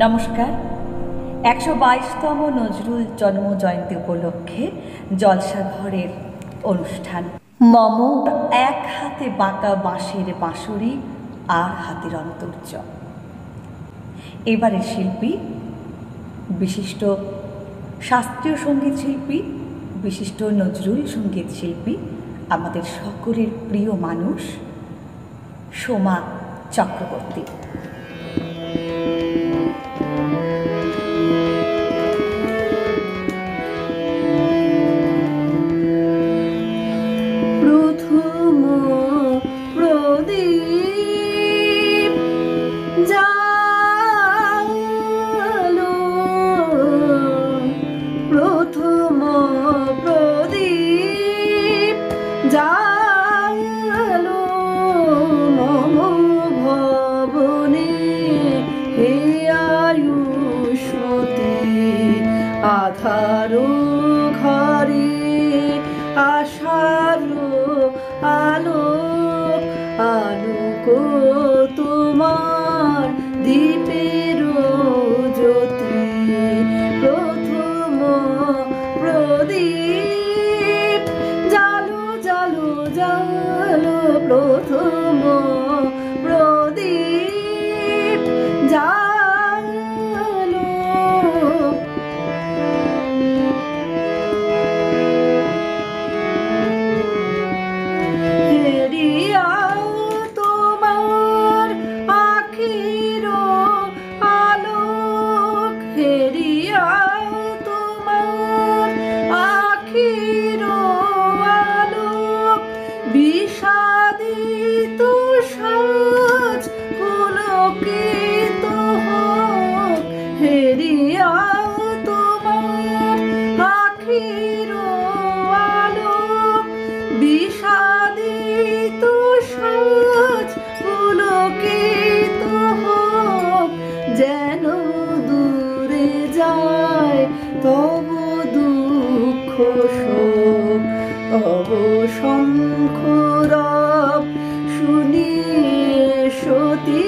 নমস্কার। ১২২তম নজরুল জন্মজয়ন্তী উপলক্ষে জলসাঘরের অনুষ্ঠান। মম এক হাতে বাঁকা বাঁশের বাঁশরি আর হাতের অন্তর্য। এবারের শিল্পী বিশিষ্ট শাস্ত্রীয় সঙ্গীত শিল্পী, বিশিষ্ট নজরুল সঙ্গীত শিল্পী, আমাদের সকলের প্রিয় মানুষ সোমা চক্রবর্তী। আধারো ঘরে আশারো আলো আলোক তোমার দীপের জ্যোতি। প্রথম প্রদীপ জালো জালো জালো, প্রথম প্রদীপ জালো। বিষাদিত সাজ পুলকিত হোক, হেরিয়া তোমার আখির আলোক। বিষাদিত সাজ পুলকিত হোক, যেন দূরে যায় তব দুঃখ শোক। তব শঙ্খরব শুনিয়ে সতী,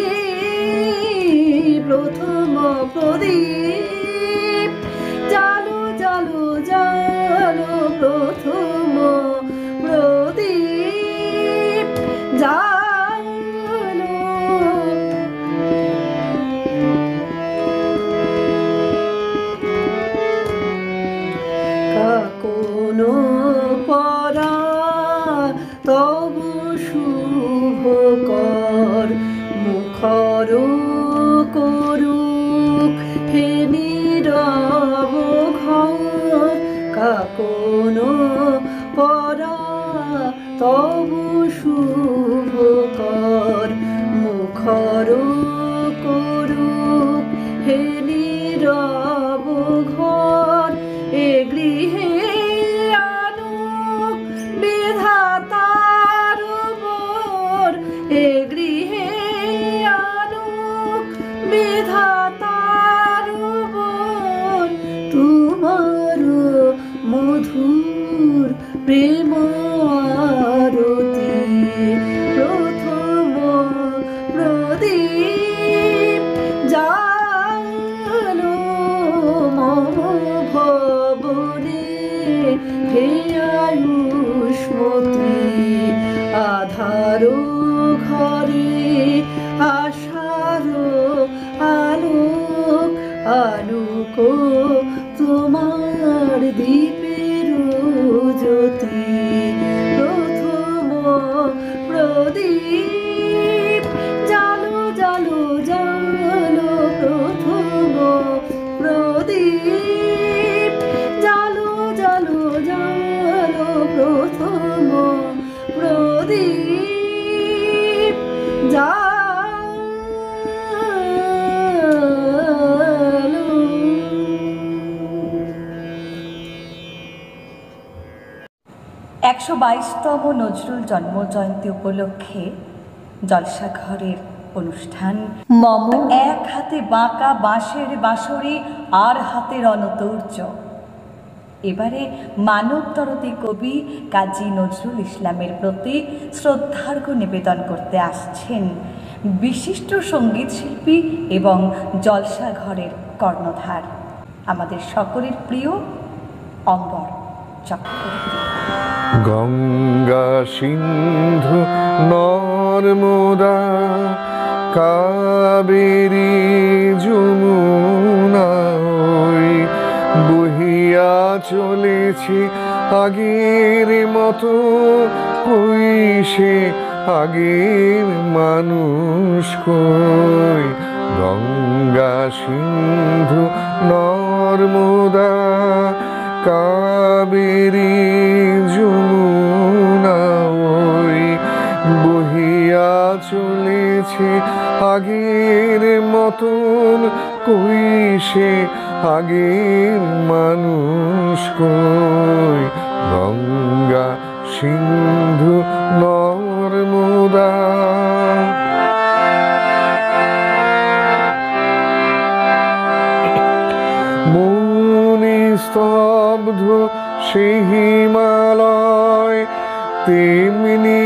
প্রথম প্রদীপ জালো জালো জালো, প্রথম প্রদীপ জালো। কাকনো পরা তব শুভকর মুখর করুক হে নীরব ঘর। কাকনো পরা তব শুভকর মুখর করুক হে নীরব ঘর। এ গৃহে আনুক বিধাতার বর, এ গৃহে আনুক বিধাতার বর। তোমার মধুর প্রেম আরতি, প্রথম প্রদীপ জালো মম ভবনে হে আয়ুষ্মতী। আধারো ঘরে আশারো আলোক আলোক তোমার দীপের জ্যোতি। প্রথম প্রদীপ জালো জালো জালো, প্রথম প্রদীপ জালো জালো জালো, প্রথম প্রদীপ জালো। ১২২তম নজরুল জন্মজয়ন্তী উপলক্ষে জলসাঘরের অনুষ্ঠান। মম এক হাতে বাঁকা বাঁশের বাঁশরি আর হাতে রণতৌর্য। এবারে মানবতরতী কবি কাজী নজরুল ইসলামের প্রতি শ্রদ্ধার্ঘ্য নিবেদন করতে আসছেন বিশিষ্ট সঙ্গীত শিল্পী এবং জলসাঘরের কর্ণধার, আমাদের সকলের প্রিয় অম্বর চক্রবর্তী। গঙ্গা সিন্ধু নর্মদা কাবেরী যমুনা বহিয়া চলেছে আগের মতো, কই সে আগের মানুষ কই। গঙ্গা সিন্ধু নর্মদা কাবেরী যমুনা বহিয়া চলেছে আগের মতন, কই সে আগের মানুষ কই। গঙ্গা সিন্ধু নর্মদা। মৌনি স্তব্ধ সে হিমালয়, তেমনি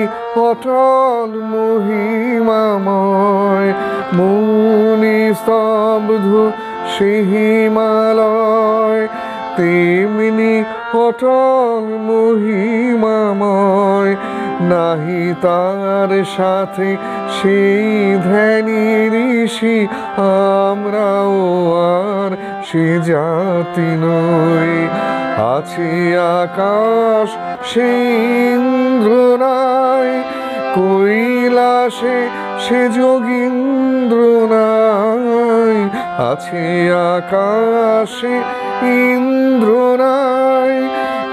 অটল মহিমাময়। মৌনি স্তব্ধ সে হিমালয়, তেমনি অটল মহিমাময়। নাহি তার সাথে সেই ধ্যানী ঋষি, আমরাও আর সে জাতি নই। আছে আকাশ সেই ইন্দ্র নাই, কৈলাসে সে যোগীন্দ্র নাই। আছে আকাশে ইন্দ্র নাই,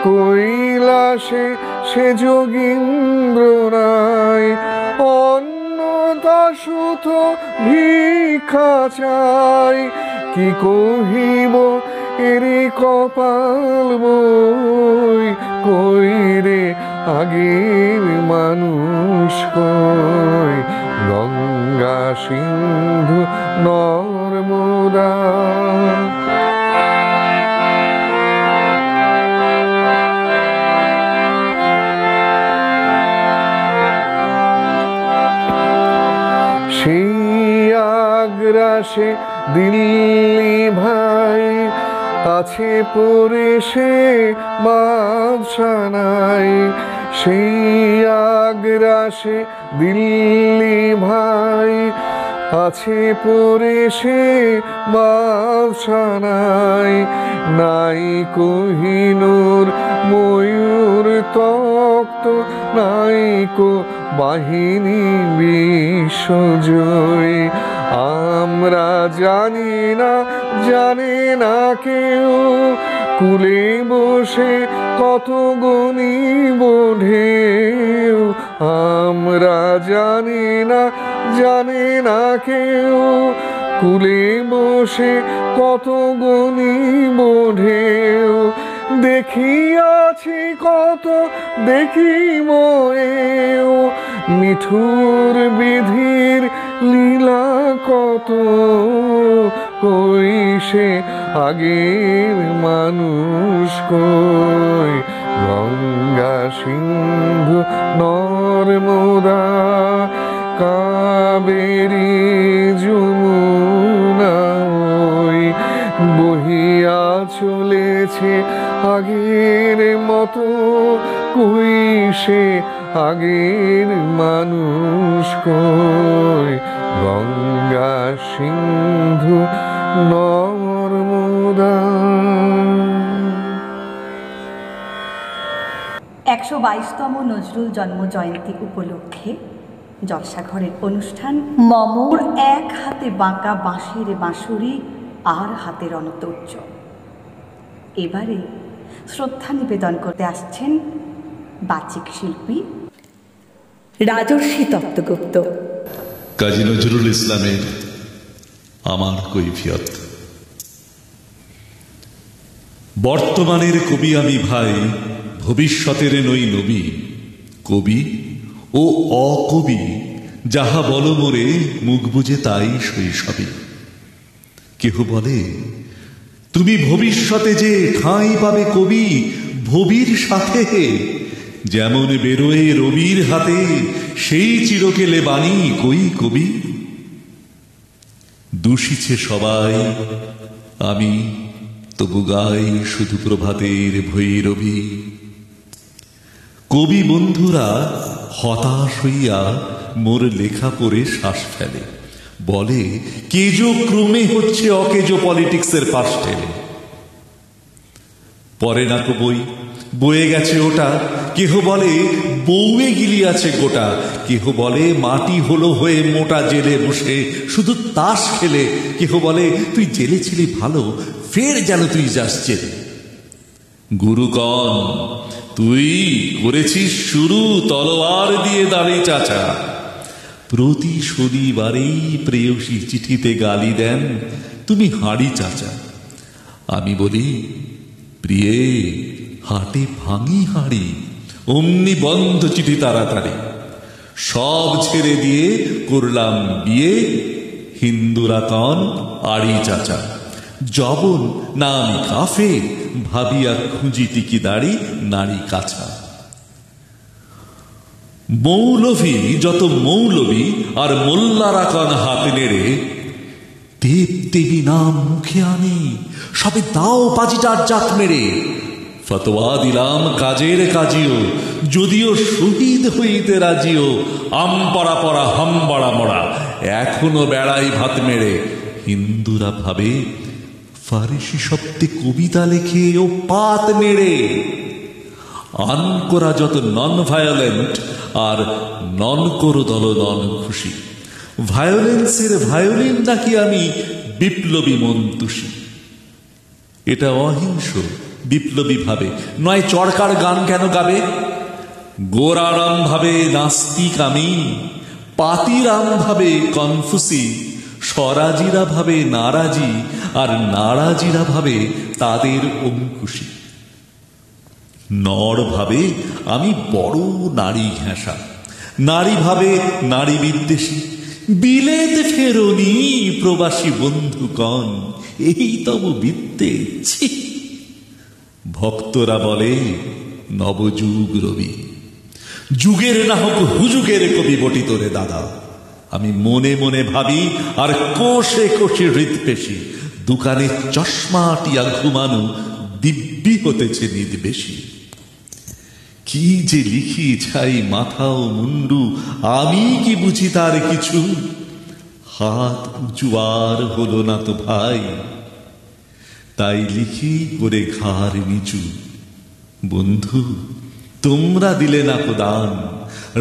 কৈলাসে সে যোগীন্দ্র নাই। অন্নদাসুত ভিক্ষা চাই, কি কহিব এরে কপাল বই। কই রে আগের মানুষ কই। গঙ্গা সিন্ধু নর্মদা। সেই আগ্রাসে দিল্লি ভাই, আছে পরে সে বাদশা নাই। সেই আগ্রাসে দিল্লি ভাই, আছে পরে সে বাদশা নাই। নাই কোহিনূর ময়ূর তক্ত, নাই কো বাহিনী বিশ্বজয়। আমরা জানি না, জানে না কেউ, কুলে বসে কত গণিব ঢেউ। আমরা জানি না, জানে না কেউ, কুলে বসে কত গণিব ঢেউ। দেখিয়াছি কত দেখিব এও, নিঠুর বিধির লীলা কত। কই সে আগের মানুষ কই। গঙ্গা সিন্ধু নর্মদা কাবেরী যমুনা বহিয়া চলেছে আগের মতো, কই সে আগের মানুষ কই। গঙ্গা সিন্ধু নর্মদা। 122তম নজরুল জন্ম জয়ন্তী উপলক্ষে জলসাঘরের অনুষ্ঠান। মমর এক হাতে বাঁকা বাঁশের বাঁশুরি, আর হাতে রণতৌর্য। এবারে শ্রদ্ধা নিবেদন করতে আসছেন বাচিক শিল্পী রাজর্ষি দত্তগুপ্ত। কাজী নজরুল ইসলামের আমার কৈফিয়ত। বর্তমানের কবি আমি ভাই, ভবিষ্যতের নই নবী। কবি ও অকবি যাহা বল মোরে, মুখ বুঝে তাই শৈশবে। কেহ বলে তুমি ভবিষ্যতে যে ঠাঁই পাবে কবি ভবির সাথে। যেমন বেরোয় রবির হাতে, সেই চিরকেলে বাণী কই কবি। দূষিছে সবাই, আমি তবু গাই শুধু প্রভাতের ভৈরবী। কবি বন্ধুরা হতাশ হইয়া মোর লেখা পড়ে শ্বাস ফেলে, বলে কেজো ক্রমে হচ্ছে অকেজো পলিটিক্সের পাশ ঠেলে। পরে না তো বই বয়ে গেছে ওটা, কেহ বলে বউয়ে গিলিয়াছে গোটা, কেহ বলে মাটি হলো হয়ে মোটা জেলে বসে শুধু তাস খেলে, কেহ বলে তুই জেলে ছিলি ভালো, ফের যেন তুই যাস জেলে। গুরুগণ, তুই করেছিস শুরু তলোয়ার দিয়ে দাঁড়ি চাচা। প্রতি শনিবারেই প্রেয়সী চিঠিতে গালি দেন তুমি হাঁড়ি চাচা। আমি বলি প্রিয়ে হাটে ভাঙি হাঁড়ি, অমনি বন্ধ চিঠি তাড়াতাড়ি। সব ছেড়ে দিয়ে করলাম বিয়ে, হিন্দুরা কন আড়ি চাচা। জবন না আমি কাফের, ভাবিয়া খুঁজি টিকি দাড়ি নারী কাছা। মৌলভী যত মৌলবী আর মোল্লারা কন হাতে নেড়ে, দেব দেবী নাম মুখে আনি সবে দাও পাজিটার জাত মেরে। ফতোয়া দিলাম কাজের কাজিও, যদিও শহীদ হইতে রাজিও। আম পড়া পড়া হাম বড়া মরা, এখনো বেড়াই ভাত মেরে। হিন্দুরা ভাবে ফারিসি শব্দে কবিতা লেখে ও পাত নেড়ে। আনকোরা যত নন ভায়োলেন্ট আর নন করো দল নন খুশি। ভায়োলেন্সের ভায়োলিন নাকি আমি বিপ্লবী মন্তুষী। এটা অহিংস বিপ্লবী ভাবে নয়, চরকার গান কেন গাবে? গোরারাম ভাবে নাস্তিক আমি, পাতিরাম ভাবে কনফুসি, স্বরাজিরা ভাবে নারাজি, আর নারাজিরা ভাবে তাদের অঙ্কুশী। নর ভাবে আমি বড় নারী ঘেঁষা, নারী ভাবে নারী বিদ্বেষী। বিলেত ফেরনি প্রবাসী বন্ধুগণ, এই তব বিদ্যে ছি। ভক্তরা বলে নবযুগ রবি, যুগের না হোক হুজুগের কবি বটি তোরে দাদা। আমি মনে মনে ভাবি আর কোষে কোষে হৃৎপেশি, দোকানে চশমা টিয়া ঘুমানো দিব্যি হতেছে নিদ বেশি। কি যে লিখি ছাই মাথা ও মুন্ডু, আমি কি বুঝি তার কিছু? হাত উঁচু আর হলো না তো ভাই, তাই লিখি করে ঘাড় নিচু। বন্ধু তোমরা দিলে না প্রদান,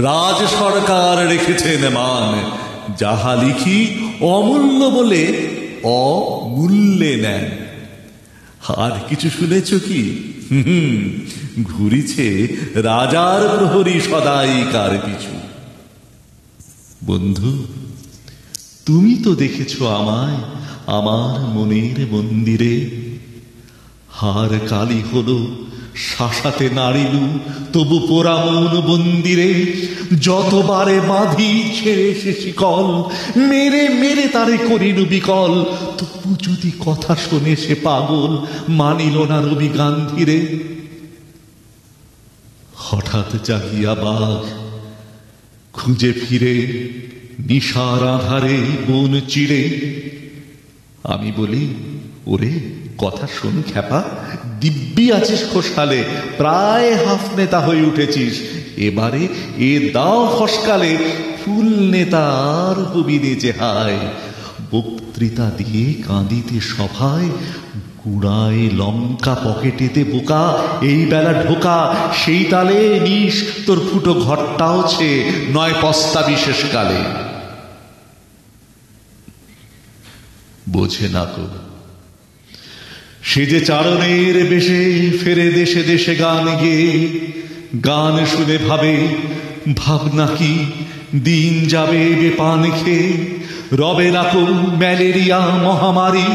রাজ সরকার রেখেছেন মান। যাহা লিখি অমূল্য বলে অমূল্যে নেন। আর কিছু শুনেছ কি? ঘুরিছে রাজার প্রহরী সদাই কার পিছু। বন্ধু তুমি তো দেখেছ আমায় আমার মনের মন্দিরে। হার কালি হলো শাসাতে নাড়িলু, তবু পোড়া মন বন্দিরে। যতবারে বাঁধি ছেড়ে সে শিকল, মেরে মেরে তারে করিলু বিকল। তবু যদি কথা শোনে সে পাগল, মানিল না রবি গান্ধীরে। হঠাৎ জাগিয়া বাঘ খুঁজে ফিরে নিশার আধারে বন চিড়ে। আমি বলি ওরে কথা শোন খ্যাপা, দিব্যি আছিস খোসালে, প্রায় হাফ নেতা হয়ে উঠেছিস। এবারে এ দাও ফসকালে, ফুল নেতা আর হবি নেচে হায়। বক্তৃতা দিয়ে কাঁদিতে সভায়, গুড়ায় লঙ্কা পকেটেতে বোকা। এই বেলা ঢোকা সেই তালে নিস তোর ফুটো ঘরটাও ছে, নয় পস্তা বিশেষ কালে। বোঝে না তো সে যে চারণের বেশে ফেরে দেশে দেশে গান গেয়ে। গান শুনে ভাবে ভাবনা কি দিন যাবে বেপান খেয়ে। রবে না কো ম্যালেরিয়া মহামারী,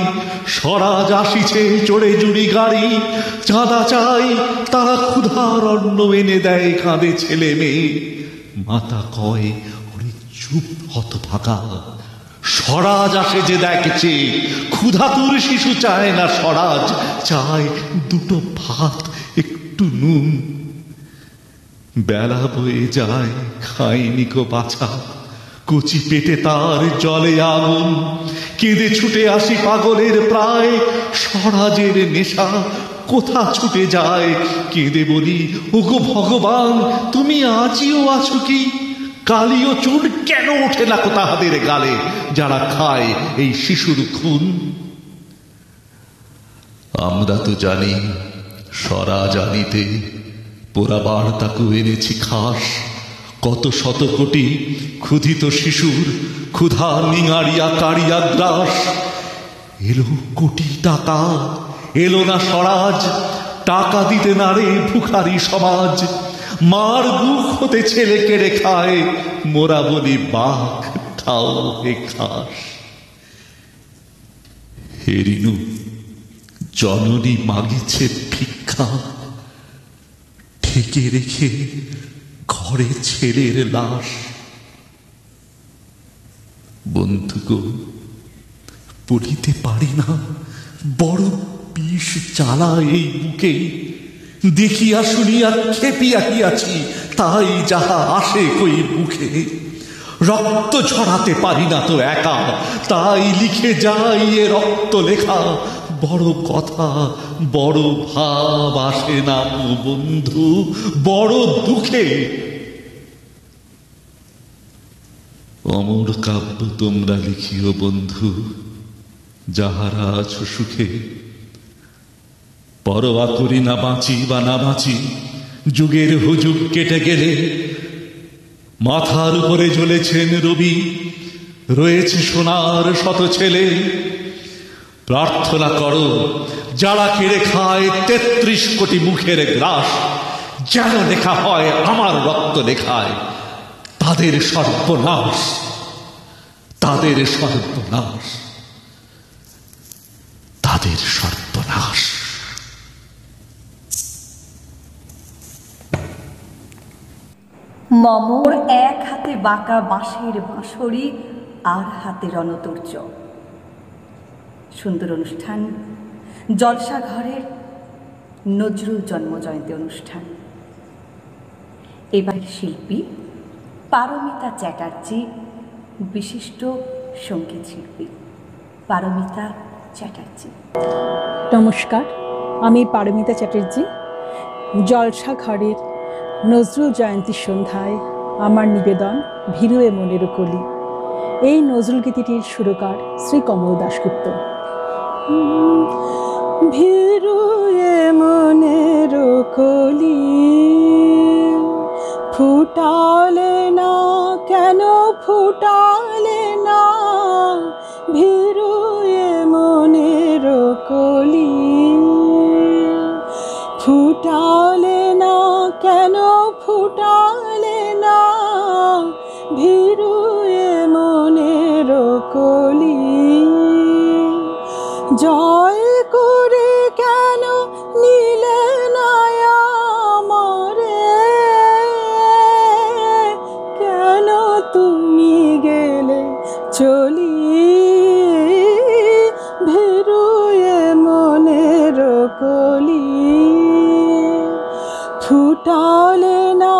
স্বরাজ আসিছে চড়ে জুড়ি গাড়ি। চাঁদা চাই তারা ক্ষুধার অন্ন এনে দেয়, কাঁদে ছেলে মেয়ে। মাতা কয় ওরে চুপ হতভাগা, স্বরাজ আসে যে দেখছে। ক্ষুধাতুর শিশু চায় না স্বরাজ, চায় দুটো ভাত একটু নুন। বেলা বয়ে যায় খায়নি কো বাছা, কচি পেটে তার জলে আগুন। কেঁদে ছুটে আসি পাগলের প্রায়, স্বরাজের নেশা কোথা ছুটে যায়। কেঁদে বলি, ওগো ভগবান, তুমি আজিও আছো কি? কালিও চুন কেন ওঠে না তাহাদের গালে, যারা খায় এই শিশুর খুন? আমরা তো জানি স্বরাজ আনিতে পোড়াবার তাকে এনেছি খাস। কত শত কোটি ক্ষুধিত শিশুর ক্ষুধা নিঙাড়িয়া কাড়িয়া গ্রাস। এলো কোটি টাকা, এলো না স্বরাজ, টাকা দিতে না রে ভুখারি সমাজ। মার বুক হতে ছেলে কেড়ে খায়, মোরা বলি বাঘ ঠাও হে খাস। হেরিনু জননী মাগেছে ভিক্ষা, ঠেকে রেখে ঘরে ছেলের লাশ। বন্ধুগো, বলিতে পারি না, বড় বিষ জ্বালা এই বুকে। দেখিয়া শুনিয়া খেপিয়া গিয়াছি, তাই যাহা আসে কই মুখে। রক্ত ঝরাতে পারি না তো একা, তাই লিখে যাই এ রক্ত লেখা। বড় কথা বড় ভাব আসে না বন্ধু, বড় দুঃখে। অমর কাব্য তোমরা লিখিও বন্ধু, যাহারা আছো সুখে। পরোয়া করি না বাঁচি বা না বাঁচি, যুগের হুজুগ কেটে গেলে। মাথার উপরে জ্বলেছেন রবি, রয়েছে সোনার শত ছেলে। প্রার্থনা করো যারা কেড়ে খায় ৩৩ কোটি মুখের গ্রাস, যেন লেখা হয় আমার রক্ত লেখায় তাদের সর্বনাশ, তাদের সর্বনাশ, তাদের সর্বনাশ। মমর এক হাতে বাঁকা বাঁশের বাঁশরি, আর হাতে রণতুর্য। সুন্দর অনুষ্ঠান, জলসাঘরের নজরুল জন্মজয়ন্তী অনুষ্ঠান। এবারের শিল্পী পারমিতা চ্যাটার্জি, বিশিষ্ট সঙ্গীত শিল্পী পারমিতা চ্যাটার্জি। নমস্কার, আমি পারমিতা চ্যাটার্জি। জলসাঘরের নজরুল জয়ন্তীর সন্ধ্যায় আমার নিবেদন ভিরুয়ে মনের কলি। এই নজরুল গীতিটির সুরকার শ্রী কমল দাশগুপ্ত। ভিরুয়ে মনের কলি ফুটালে না কেন, ফুটালে না ভিরুয়ে মনের কলি, ফুটালে না কেন, ফুটালে না ভিরুয়ে মনের কলি। জয় করে কেন নিলে না আমারে, কেন তুমি গেলে চলি ভিরুয়ে মনের কলি। ফুটালে না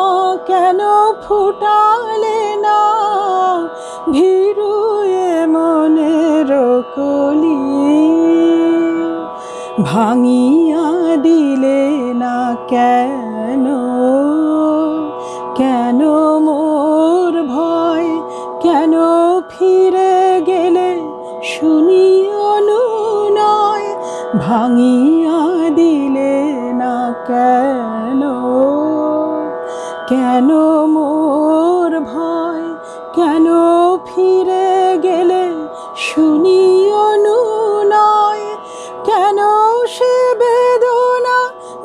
কেন, ফুটালে না ভিরুয়ে মনের কলি। ভাঙিয়া দিলে না কেন, কেন মোর ভয়, কেন ফিরে গেলে শুনি অনুনয়। ভাঙিয়া দিলে না কেন, কেন মোর ভয়, কেন ফিরে গেলে শুনি অনুনয়। কেন সে বেদনা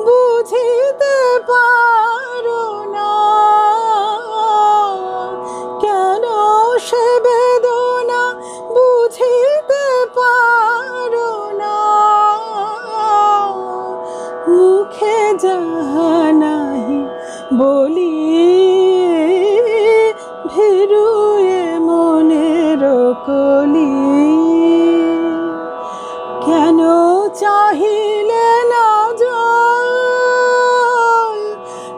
বুঝিতে পারো না, কেন সে বেদনা বুঝিতে পারো না। মুখে যাহা নাহি বলি ভিরুয়ে মনের কলি। কেন চাহিলে না জল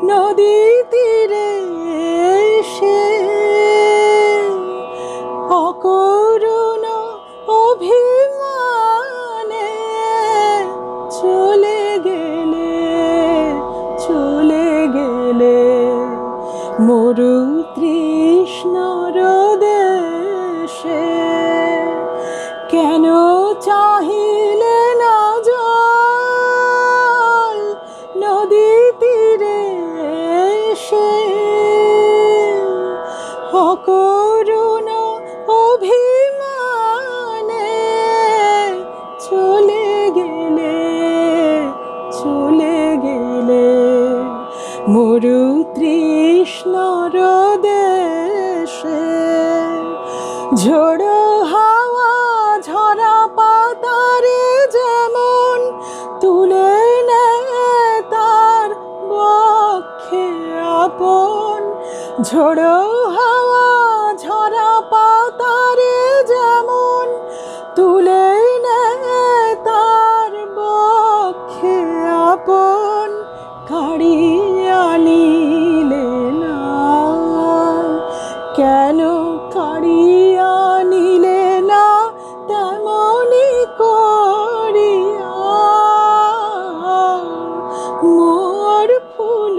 নদী তীরে এসে, অকরুণ অভি দেশে কেন চাহিলে না জল নদী তীরে এসে অকরুণ অভিমানে চলে গেলে মরু তৃষ্ণার দেশে ঝোড়ো হাওয়া ঝরা পাতারে যেমন তুলে নেয় তার বক্ষে আপন ঝোড়ো হাওয়া ঝরা পাতারে যেমন তুলে নেয় তার বক্ষে আপন কাড়িয়া নিলে না কেন কাড়িয়া নিলে না তেমনি করিয়া মোর ফুল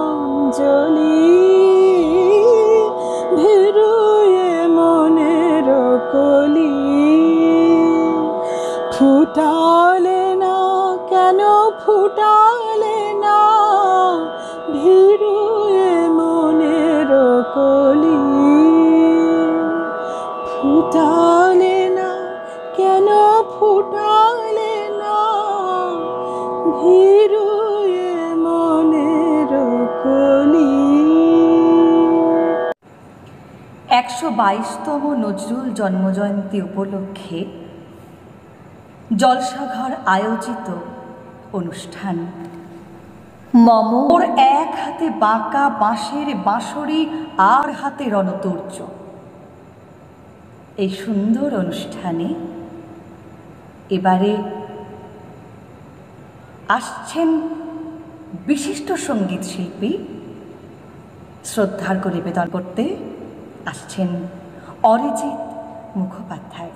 অঞ্জলি ধীরুয়ে মনের কলি ফুটালে না কেন ফুটালে না ধীরুয়ে মনের কলি ফুটালে না কেন ফুটালে না ধীরুয়ে মনের কলি। 122তম নজরুল জন্মজয়ন্তী উপলক্ষে জলসাঘর আয়োজিত অনুষ্ঠান মমর এক হাতে বাঁকা বাঁশের বাঁশরি আর হাতে রণতর্য। এই সুন্দর অনুষ্ঠানে এবারে আসছেন বিশিষ্ট সঙ্গীত শিল্পী, শ্রদ্ধার্ঘ্য নিবেদন করতে আসছেন অরিজিৎ মুখোপাধ্যায়।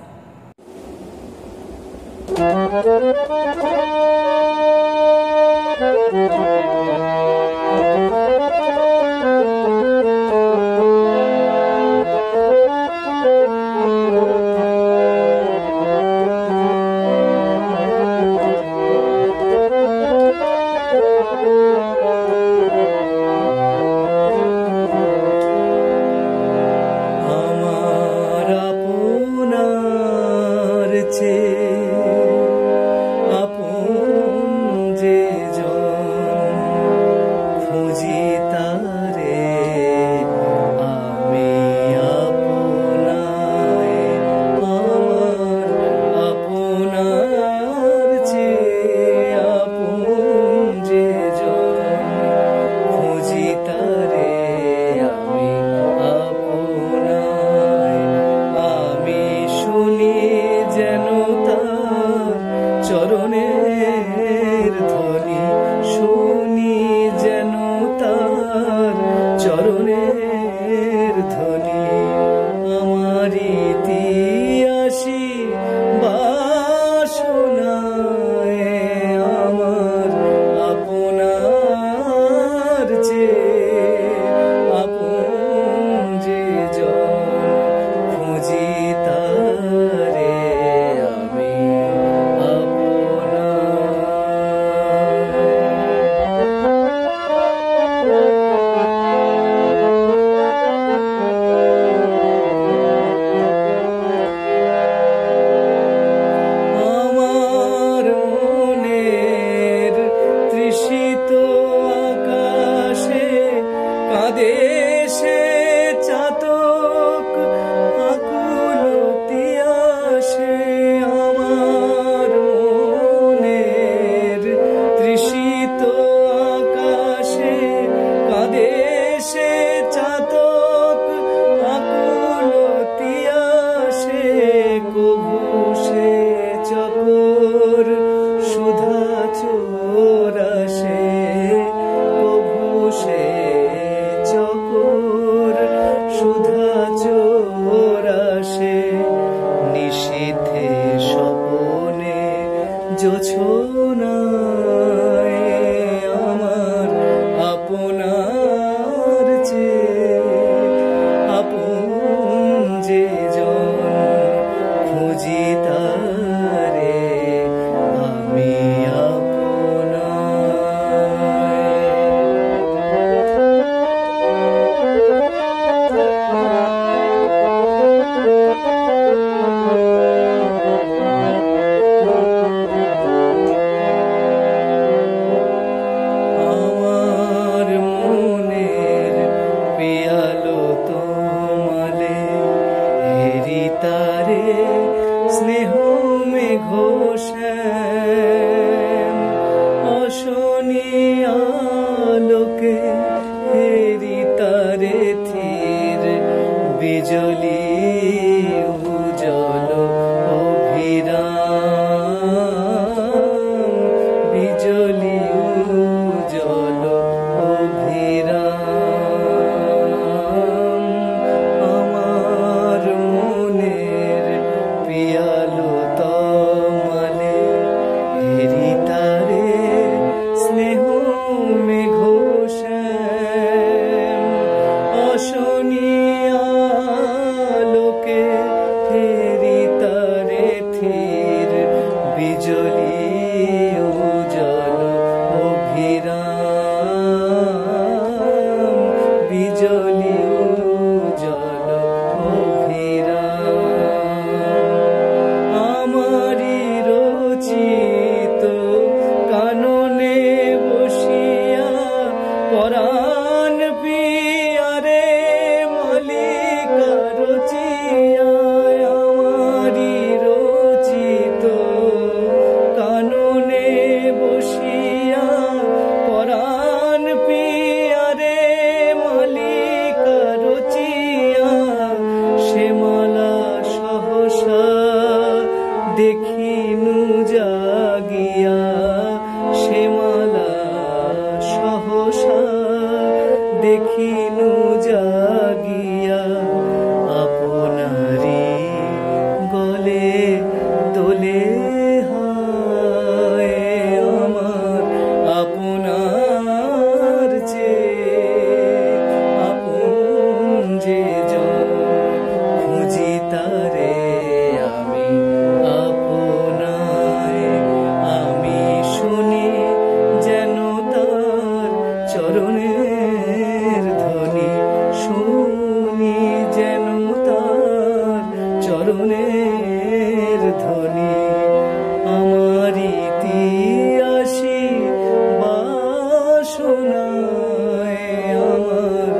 আপনার উজ্জ্বল অভিরাম, বিজলি উজ্জ্বল অভিরাম, আমার মনের পিয়ালো তমালে হেরি তারে স্নেহ মেঘশ্যাম, অশনিয়া লোকে হেরি তারে থির, বিজলি উজ্জ্বল অভিরাম, বিজলি উজ্জ্বল অভিরাম, আমারি রচিত কাননে বসিয়া পরাণ পিয়ারে মালিকা রচিয়া, আমারি রচিত কাননে বসিয়া পরাণ পিয়ারে মালিকা রচিয়া, সে মালা সহসা দেখিনু জাগিয়া, সে মালা সহসা দেখিনু জাগিয়া, আপনারি গলে দোলে হায় আমার, আপনার চেয়ে আপন যে জন খুঁজি তারে আমি আপনায়, আমি শুনি যেন তার চরণের ধ্বনি, শুনি যেন তার চরণের ধ্বনি, আমার ইতিহাসী বাসনায় আমার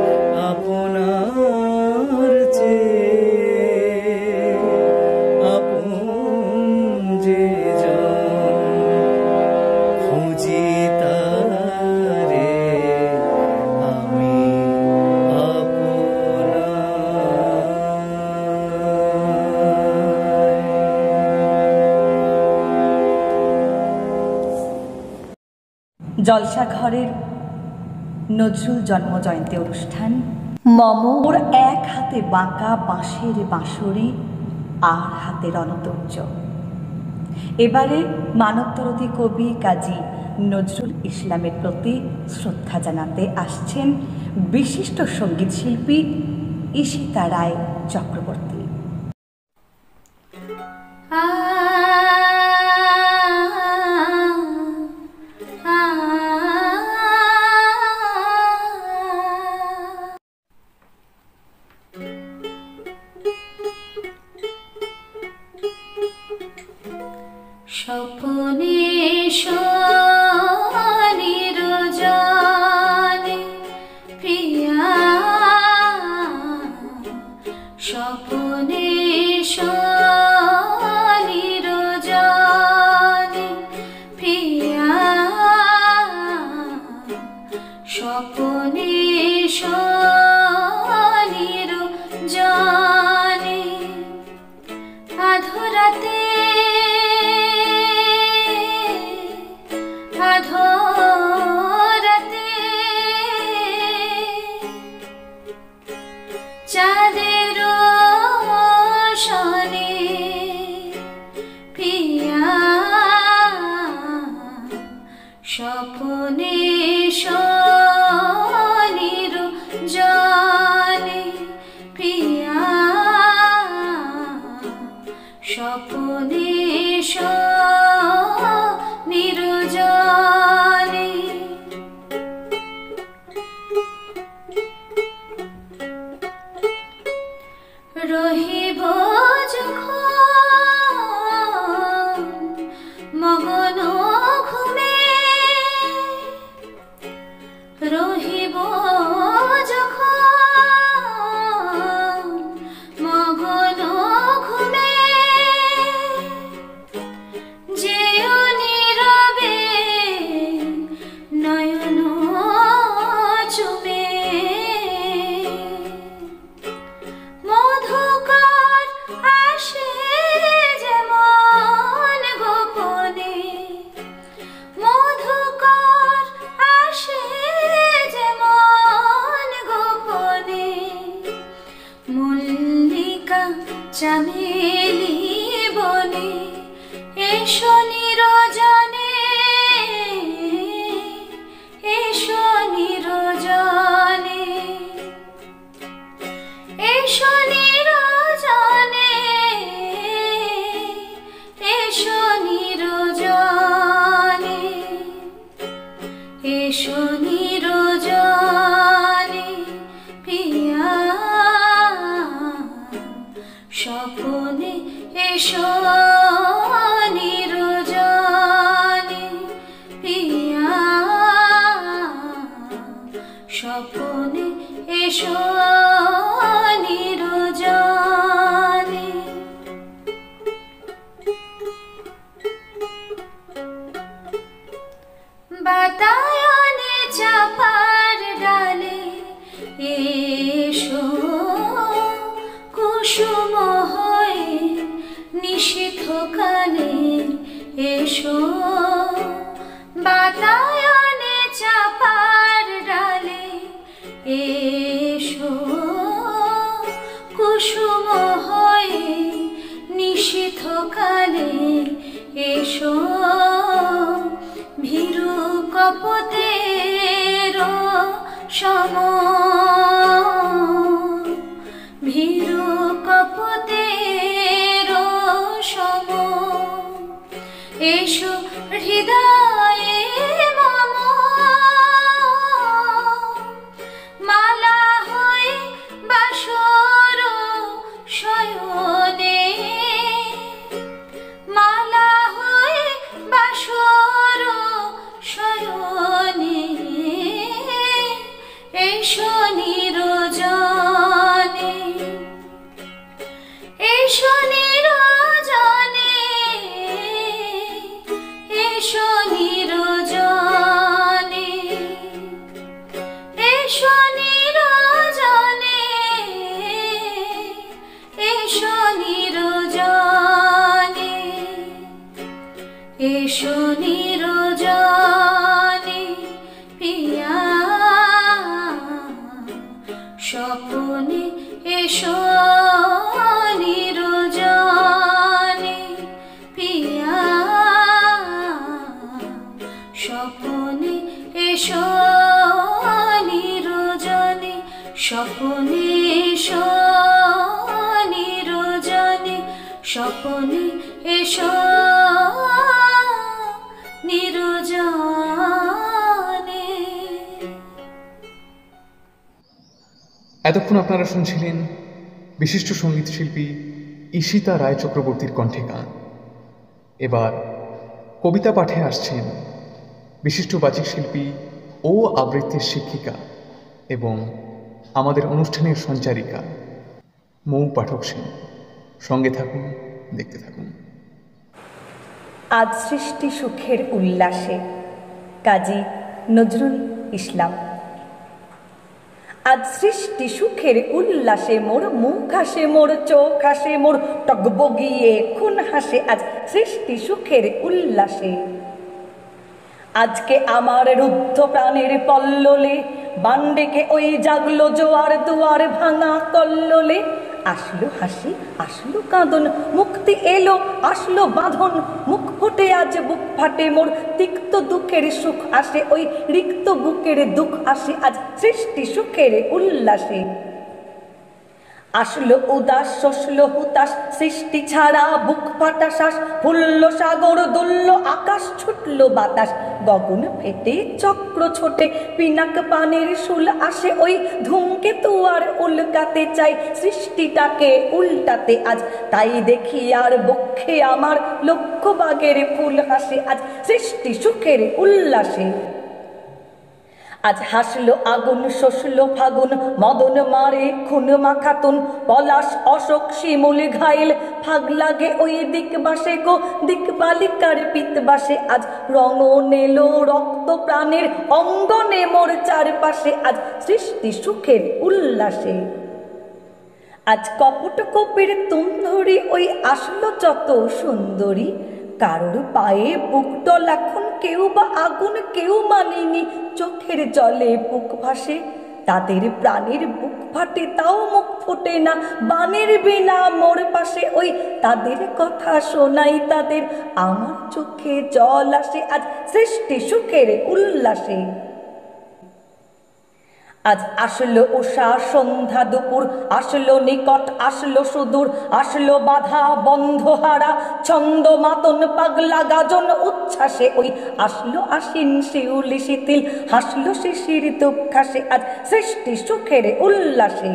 আপনার চেয়ে আপন যে জন খুঁজি তারে আমি জলসা ঘরের নজরুল জন্মজয়ন্তী অনুষ্ঠান। ওর এক হাতে বাঁকা বাঁশের বাঁশরি, আর হাতে রণতর্য। এবারে মানবতরদী কবি কাজী নজরুল ইসলামের প্রতি শ্রদ্ধা জানাতে আসছেন বিশিষ্ট সঙ্গীত শিল্পী ঈশিতা রায় চক্রবর্তী। স্বপনে শনির জানে প্রিয়া, স্বপনে শনির জানে প্রিয়া, স্বপনে শনির জানে আধরাতে আধরাতে চাঁদের শনি প্রিয়া, স্বপনে শনির জানে প্রিয়া, স্বপনে শনির জানে রহিব যখন মগন ঘুমে, রহিব যখন মগন ঘুমে, যেও নীরবে নয়ন চুমে, মধুক মল্লিকা চামেলি বনে এসো নিরজনে, এসো নিরজনে, এসো নিরজনে, এসো নিরজনে, এসো নিরজনে পিয়া স্বপনে, এসো নিরজনে পিয়া স্বপনে, এসো নিরজনে। বাতায়নে চাপার ডালে এসো কুসুম হয়ে নিশীথ কালে, এসো বাতায়নে চাপার ডালে এসো কুসুম হয়ে নিশীথ কালে, এসো ভীরু কপতের সম, ভীরু কপতের সম, এসো হৃদয়ে মম মালা হয়ে বাসর শয়নে, মালা হয়ে বাসর শয়নে, এসো নিরজনে, এসো নিরজনে, এসো নিরজনে, এসো নিরজনে, এসো নিরজনে, এসো নিরজনে পিয়া স্বপনে, এসো নিরজনে পিয়া স্বপনে, এসো নিরজনে, স্বপনে, এসো নিরজনে, স্বপনে, এসো নিরজনে। এতক্ষণ আপনারা শুনছিলেন বিশিষ্ট সঙ্গীত শিল্পী ঈশিতা রায় চক্রবর্তীর কণ্ঠে গান। এবার কবিতা পাঠে আসছেন বিশিষ্ট বাচিক শিল্পী ও আবৃত্তির শিক্ষিকা এবং আমাদের অনুষ্ঠানের সঞ্চারিকা মৌ পাঠক সেন। সঙ্গে থাকুন, দেখতে থাকুন। আজ সৃষ্টি সুখের উল্লাসে, কাজী নজরুল ইসলাম। আজ সৃষ্টি সুখের উল্লাসে মোর মুখ হাসে, মোর চোখ হাসে, মোর টগবগিয়ে খুন হাসে। আজ সৃষ্টি সুখের উল্লাসে, আজকে আমার রুদ্ধ প্রাণের পল্ললে বান্ডেকে ওই জাগলো জোয়ার, দুয়ার ভাঙা কল্লোলে। আসলো হাসি, আসলো কাঁদন, মুক্তি এলো, আসলো বাঁধন। মুখ ফুটে আজ বুক ফাটে, মোর তিক্ত দুঃখের সুখ আসে, ওই রিক্ত বুকের দুঃখ আসে। আজ সৃষ্টি সুখের উল্লাসে, আসলো উদাস, শসলো হুতাশ, সৃষ্টি ছাড়া বুক ফাটা শ্বাস। ফুলল সাগর, দুলল আকাশ, ছুটলো বাতাস, গগন ফেটে চক্র ছোটে। পিনাক পানির শুল আসে, ওই ধূমকেতু আর উল্কাতে চাই সৃষ্টিটাকে উল্টাতে। আজ তাই দেখি আর বক্ষে আমার লক্ষ বাগের ফুল হাসে। আজ সৃষ্টি সুখের উল্লাসে, আজ হাসলো আগুন, শসলো ফাগুন, মদন মারে খুন মাখাতুন। পলাশ, অশোক, শিমুল, ঘাইল, ফাগ লাগে ওই দিক বাসে গো, দিক বালিকার পিত বাসে। আজ রঙন এলো রক্ত প্রাণের অঙ্গনে মোর চারপাশে। আজ সৃষ্টি সুখের উল্লাসে, আজ কপট কপির তুম ধরি, ওই আসলো যত সুন্দরী। কারোর পায়ে বুকটল এখন, কেউ বা আগুন কেউ মানিনি, চোখের জলে বুক ভাসে। তাদের প্রাণের বুক ফাটে তাও মুখ ফোটে না, বানের বিনা মোর পাশে ওই তাদের কথা শোনাই তাদের, আমার চোখে জল আসে আজ সৃষ্টি সুখের উল্লাসে। আজ আসলো উষা সন্ধ্যা দুপুর, আসলো নিকট আসলো সুদূর, আসলো বাধা বন্ধ হারা ছন্দ মাতন পাগলা গাজন উচ্ছ্বাসে ওই আসলো আশ্বিন শিউলি শিথিল, হাসলো শিশির দুঃখাসে আজ সৃষ্টি সুখের উল্লাসে।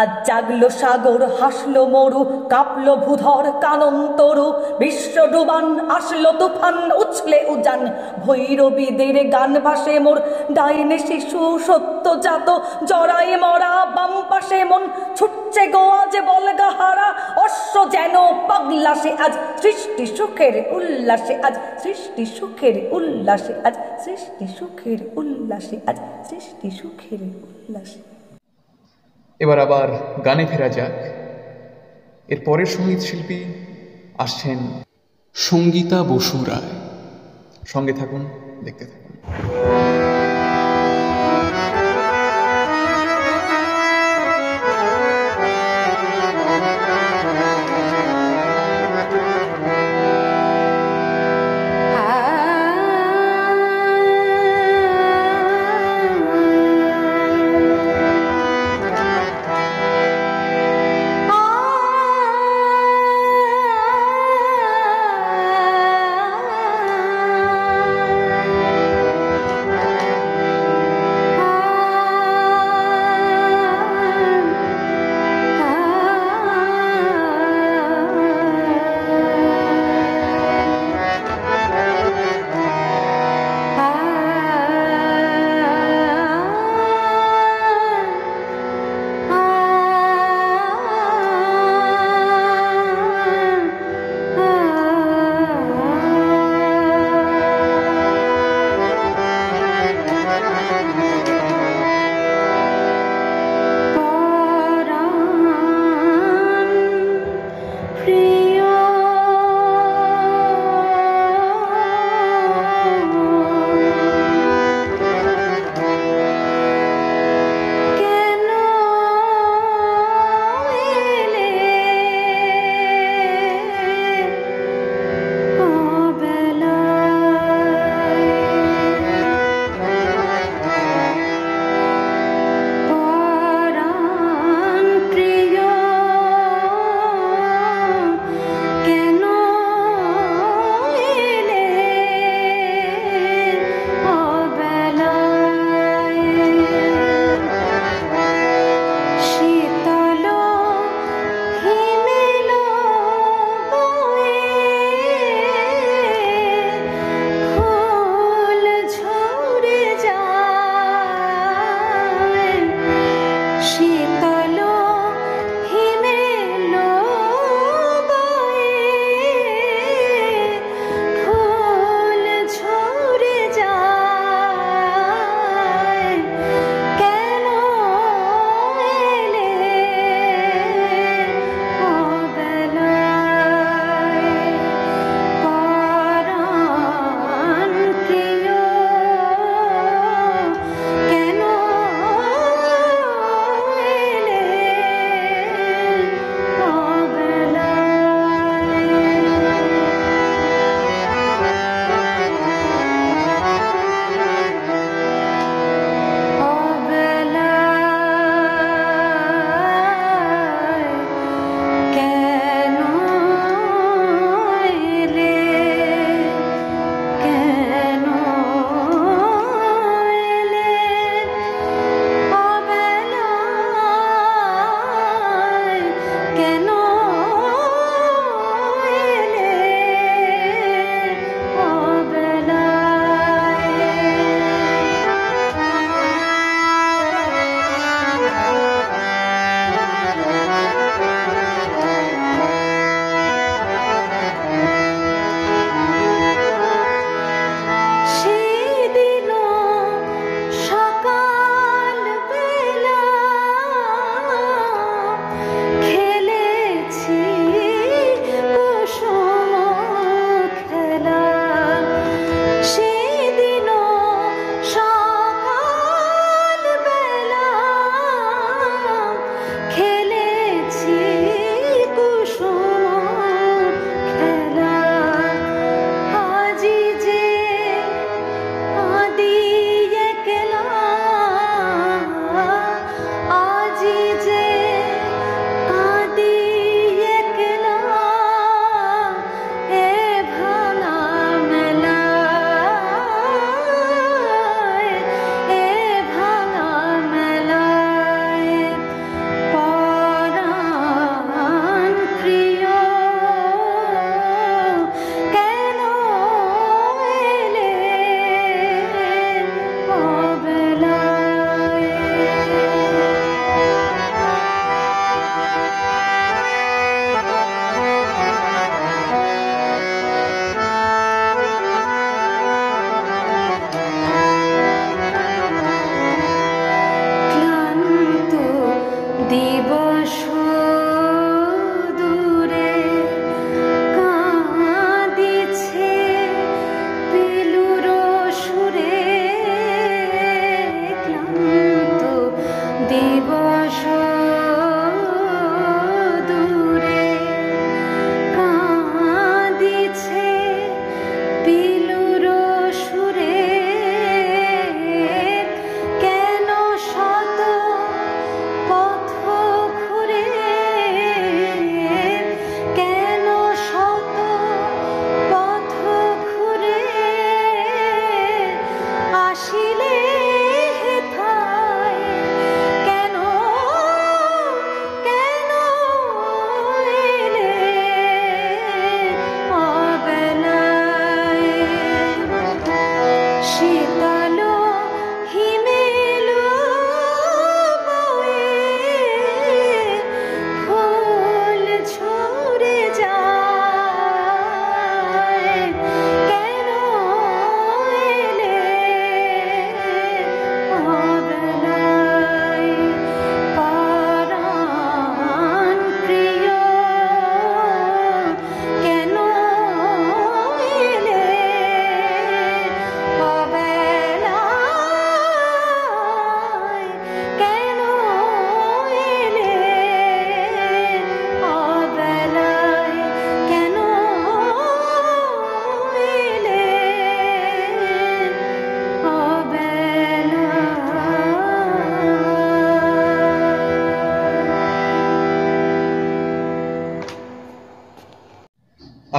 আজ জাগলো সাগর হাসলো মরু, কাঁপলো ভূধর কানন তরু, বিশ্ব ডুবান আসলো তুফান উছলে উজান, ভৈরবীদের গান ভাসে মোর, ডাইনে শিশু সত্য জাত জরায়ে মরা বাম পাশে মন, ছুটছে গো আজ বলগাহারা অশ্ব যেন পাগলাসে আজ সৃষ্টি সুখের উল্লাসে, আজ সৃষ্টি সুখের উল্লাসে, আজ সৃষ্টি সুখের উল্লাসে, আজ সৃষ্টি সুখের উল্লাসে। এবার আবার গানে ফেরা যাক। এর পরের সঙ্গীত শিল্পী আসছেন সঙ্গীতা বসু রায়। সঙ্গে থাকুন, দেখতে থাকুন। আ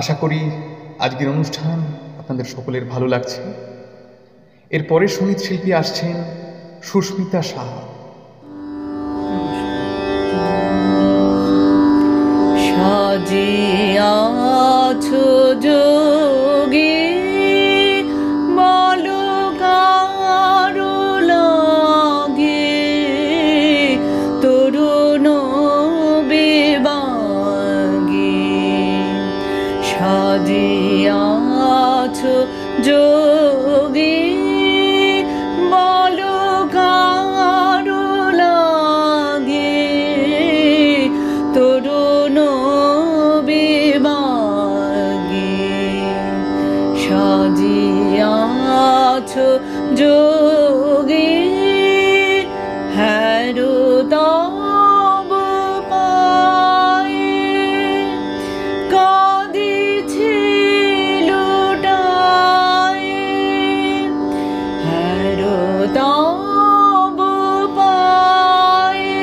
আশা করি আজকের অনুষ্ঠান আপনাদের সকলের ভালো লাগছে। এরপরে সঙ্গীত শিল্পী আসছেন সুস্মিতা সাহা। সাজিয়াছো যোগে বলো কারো লাগে তরুণ বিভাগে সাজিয়াছো যোগে বলো কারো লাগে তরুণ বিভাগে সাজিয়াছো যোগে হ্যারো তব পায়ে কাঁদিছি লুটায়ে হ্যারো তব পায়ে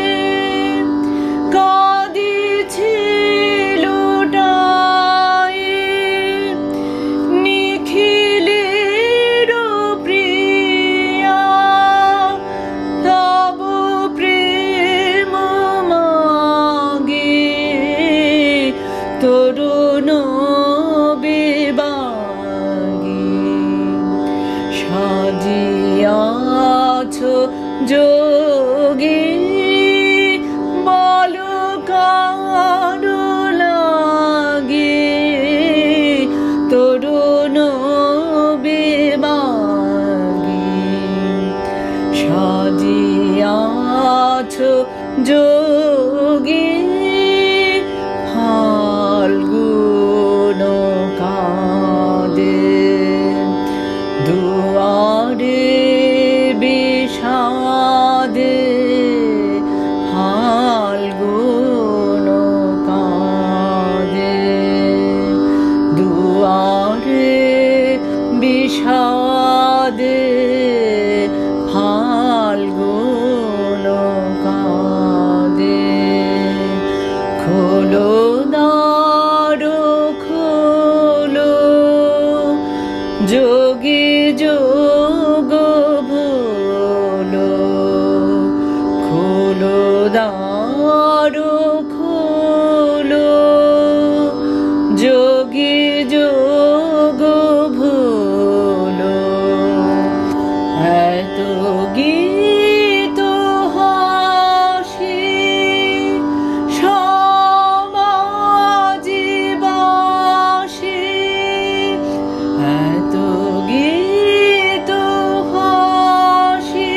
কাঁদিছি লুটায়ে নিখিলের প্রিয়া তব প্রেম মাগে তরুণ বিভাগে সাজিয়াছো যোগে বলো কারো লাগে তরুণ বিভাগে সাজিয়াছো যোগে ফাল্গুন কাঁদে দুয়ারে বিষাদে ফাল্গুন কাঁদে দুয়ারে বিষাদে ফাল্গুন কাঁদে খোলো দ্বার খোলো যোগে যোগ ভোলো খোলো দ্বার খোলো যোগে যোগ ভোলো এত গীত হাসি সমাজবাসী এত গীত হাসি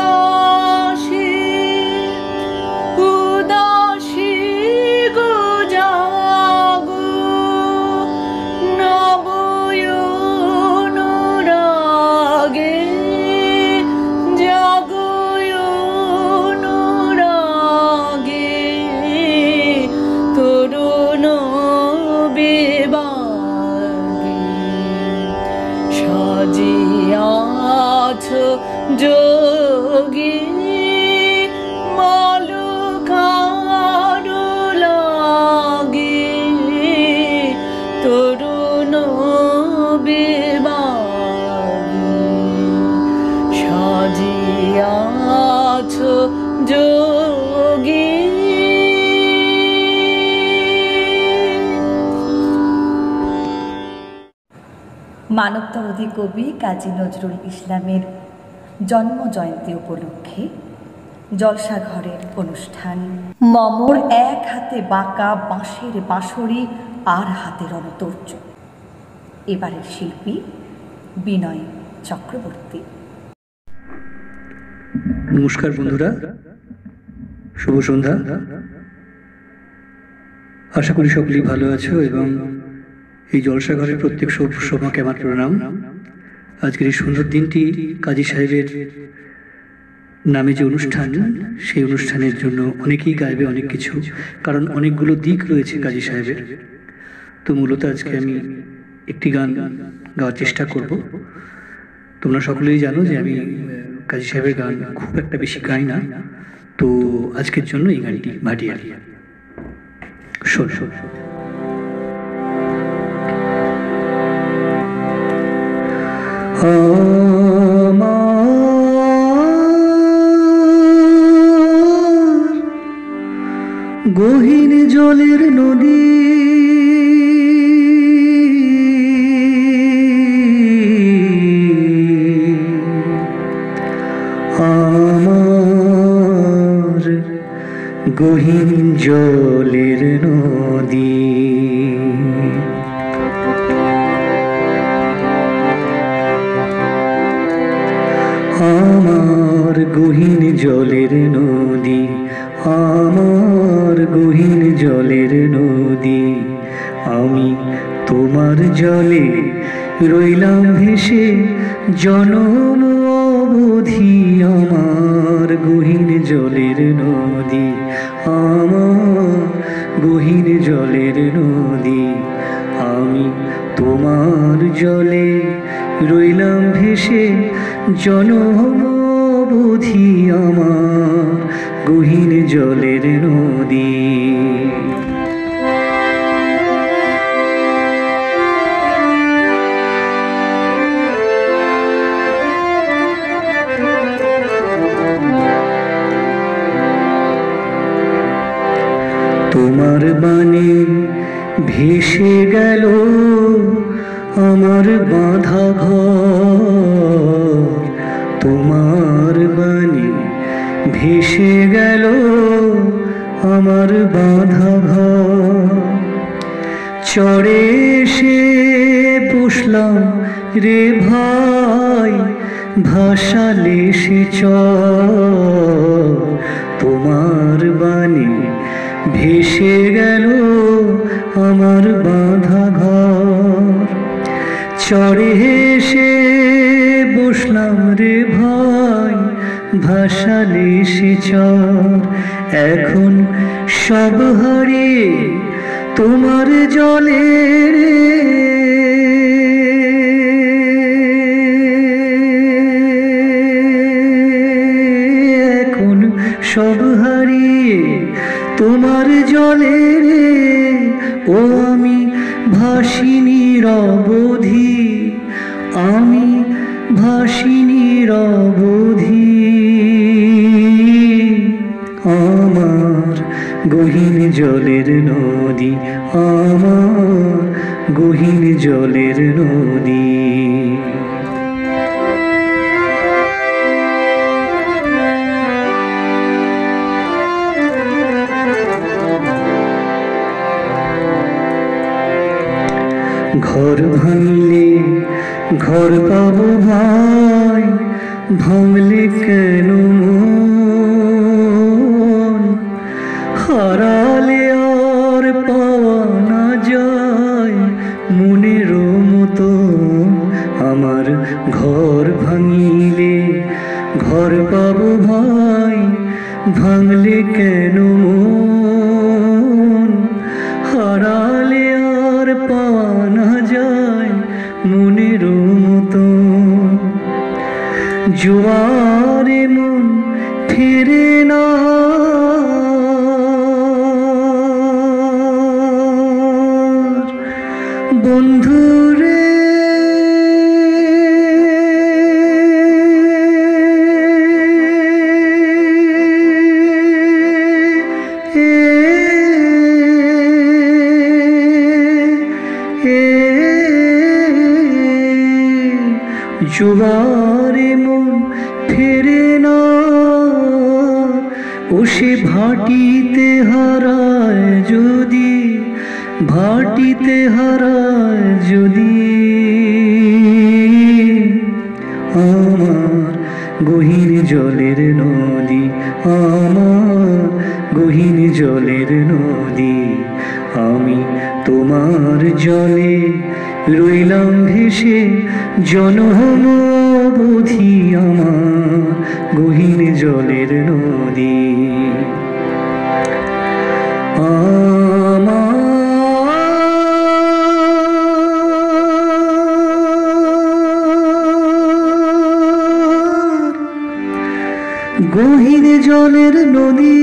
সমাজবাসী উদাসী গো জাগো নবয়নুরাগে জাগয়নুরাগে তরুণ বিভাগে সাজিয়াছো যোগে বলো কারো লাগে তরুণ বিভাগে সাজিয়াছো যোগে মানবতাবাদী কবি কাজী নজরুল ইসলামের জন্মজয়ন্তী উপলক্ষে জলসাঘরের অনুষ্ঠান। মমর এক হাতে বাঁকা বাঁশের বাঁশরি আর হাতে রণতর্য। এবারের শিল্পী বিনয় চক্রবর্তী। নমস্কার বন্ধুরা, শুভ সন্ধ্যা। আশা করি সকলেই ভালো আছো এবং এই জলসাঘরের প্রত্যেক সৌভাগ্যকে আমার প্রণাম। আজকের এই সুন্দর দিনটি কাজী সাহেবের নামে যে অনুষ্ঠান, সেই অনুষ্ঠানের জন্য অনেকেই গাইবে অনেক কিছু, কারণ অনেকগুলো দিক রয়েছে কাজী সাহেবের। তো মূলত আজকে আমি একটি গান গাওয়ার চেষ্টা করব। তোমরা সকলেই জানো যে আমি কাজী সাহেবের গান খুব একটা বেশি গাই না, তো আজকের জন্য এই গানটি ভাটিয়ালি। শোন শোন। গহীন জলের নদী আমার, গহীন জলের নদী, আমার গহীন জলের নদী, আমার গহীন জলের নদী, আমি তোমার জলে রইলাম ভেসে জনম অবধি। আমার গহীন জলের নদী, আমার গহীন জলের নদী, আমি তোমার জলে রইলাম ভেসে জনম অবধি। আমার গহীন জলের নদী। তোমার বাণী ভেসে গেল আমার বাঁধা ঘর, তোমার বাণী ভেসে গেল আমার বাঁধা ঘর। চড়ে এসে বসলাম রে ভাই, ভাসালে সে চর, তোমার বাণী ভেসে গেল আমার বাঁধা ঘর। চড়ে এসে বসলাম রে ভাই, ভাসালে সে চর। এখন সব হারিয়ে তোমার জলে রে, এখন সব হারিয়ে তোমার জলে রে, ও আমি ভাসিনী রবধি, আমি ভাসিনী রবধি। আমার গহীন জলের নদী, আমার গহীন জলের নদী। ঘর ভাঙলে ঘর পাবো ভাই, ভাঙলে কেন মন, হারালে আর পাওয়া না যায় মনের মতো। আমার ঘর ভাঙিলে ঘর পাবো ভাই, ভাঙলে কেন মন, হারালে আর পাওয়া না যায় মনের মতো। জোয়ারে মন ফিরে না, বন্ধুরে জোয়ারে মন ফেরে না, ও সে ভাটিতে হারায় যদি, ভাটিতে হারায় যদি। আমার গহীন জলের নদী, আমার গহীন জলের নদী, আমি তোমার জলে রইলাম ভেসে জনম অবধি। আমার গহীন জলের নদী, আমার গহীন জলের নদী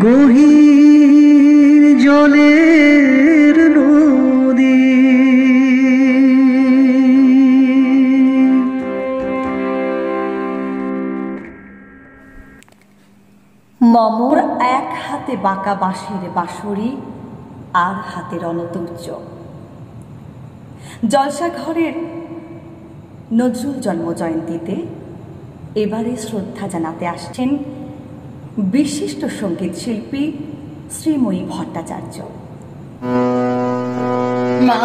গহীর জলের নদী। মমর এক হাতে বাঁকা বাঁশের বাঁশরি, আর হাতে রণতুর্য। জলসাঘরের নজরুল জন্মজয়ন্তীতে এবারে শ্রদ্ধা জানাতে আসছেন বিশিষ্ট সঙ্গীত শিল্পী শ্রীময়ী ভট্টাচার্য। মা